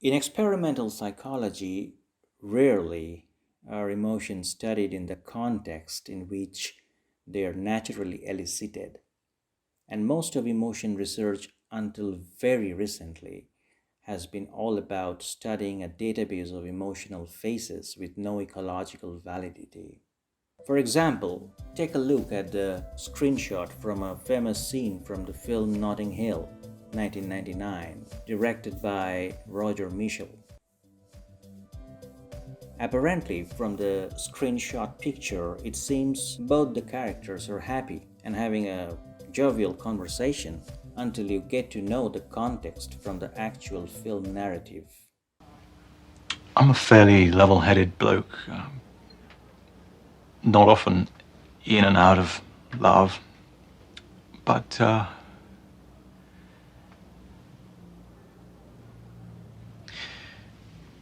In experimental psychology, rarely are emotions studied in the context in which they are naturally elicited. And most of emotion research, until very recently, has been all about studying a database of emotional faces with no ecological validity. For example, take a look at the screenshot from a famous scene from the film Notting Hill, 1999, directed by Roger Michell. Apparently, from the screenshot picture, it seems both the characters are happy and having a jovial conversation until you get to know the context from the actual film narrative. I'm a fairly level-headed bloke. Not often in and out of love, but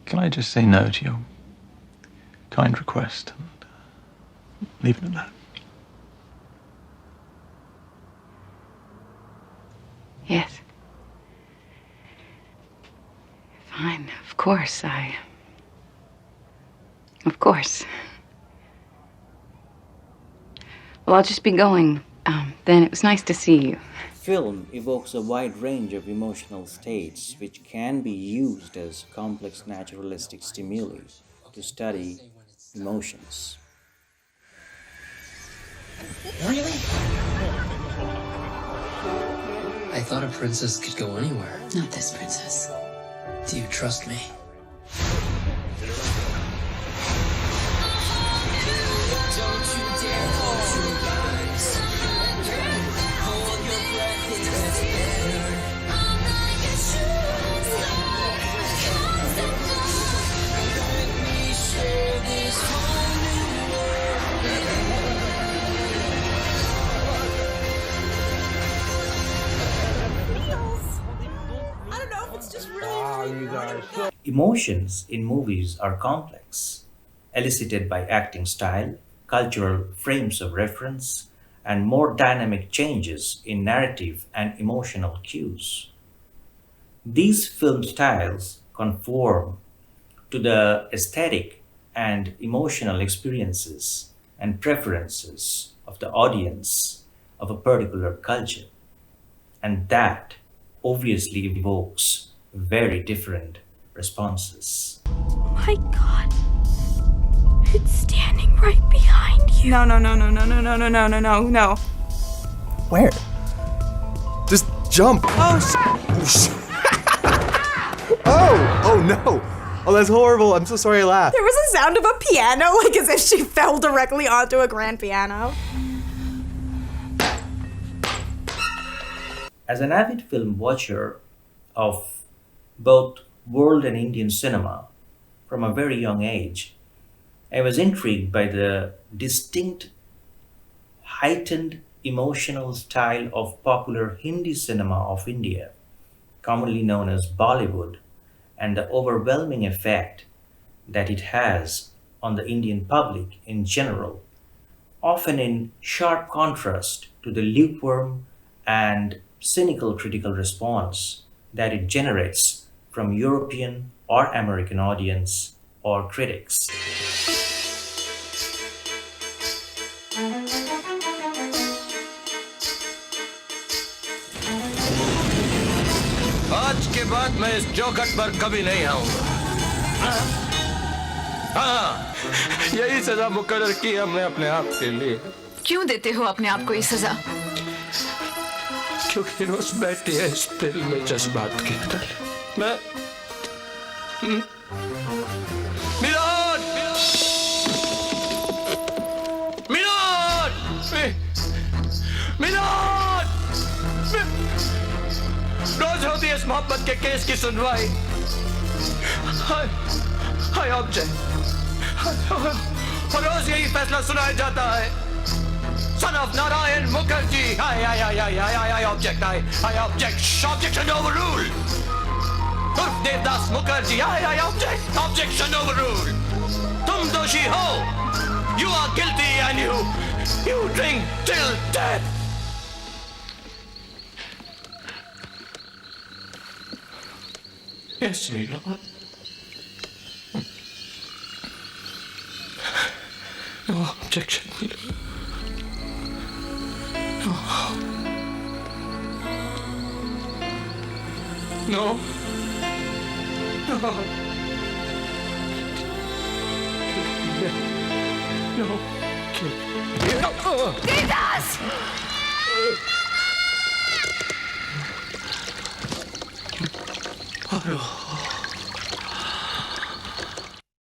can I just say no to your kind request and leave it at that? Yes. Fine, of course, Of course. Well, I'll just be going. Then it was nice to see you. Film evokes a wide range of emotional states which can be used as complex naturalistic stimuli to study emotions. Really? I thought a princess could go anywhere. Not this princess. Do you trust me? Emotions in movies are complex, elicited by acting style, cultural frames of reference, and more dynamic changes in narrative and emotional cues. These film styles conform to the aesthetic and emotional experiences and preferences of the audience of a particular culture, and that obviously evokes very different responses. My God. It's standing right behind you. No. Where? Just jump. Oh, Oh no. Oh, that's horrible. I'm so sorry I laughed. There was a sound of a piano, like as if she fell directly onto a grand piano. As an avid film watcher of both world and Indian cinema from a very young age, I was intrigued by the distinct, heightened emotional style of popular Hindi cinema of India, commonly known as Bollywood, and the overwhelming effect that it has on the Indian public in general, often in sharp contrast to the lukewarm and cynical critical response that it generates from European or American audience or critics. आज के बाद मैं इस चौखट पर कभी नहीं आऊंगा। हाँ, यही सजा मुकर्रर की हमने अपने आप के लिए। क्यों देते हो अपने आप को ये सजा? क्योंकि रोज बैठी है इस दिल में जज्बात की तरह। मैं मिलोड! मिलोड! मिलोड! रोज होती है इस मोहब्बत के केस की सुनवाई। हाय ऑब्जेक्ट। और रोज यही फैसला सुनाया जाता है। Son of Narayan Mukherjee. I object. I object. Objection overruled. Urf Devdas Mukherjee. I object. Objection overruled. Tum doshi ho. You are guilty and you drink till death. Yes, my lord. No objection, my lord. No. No. Jesus!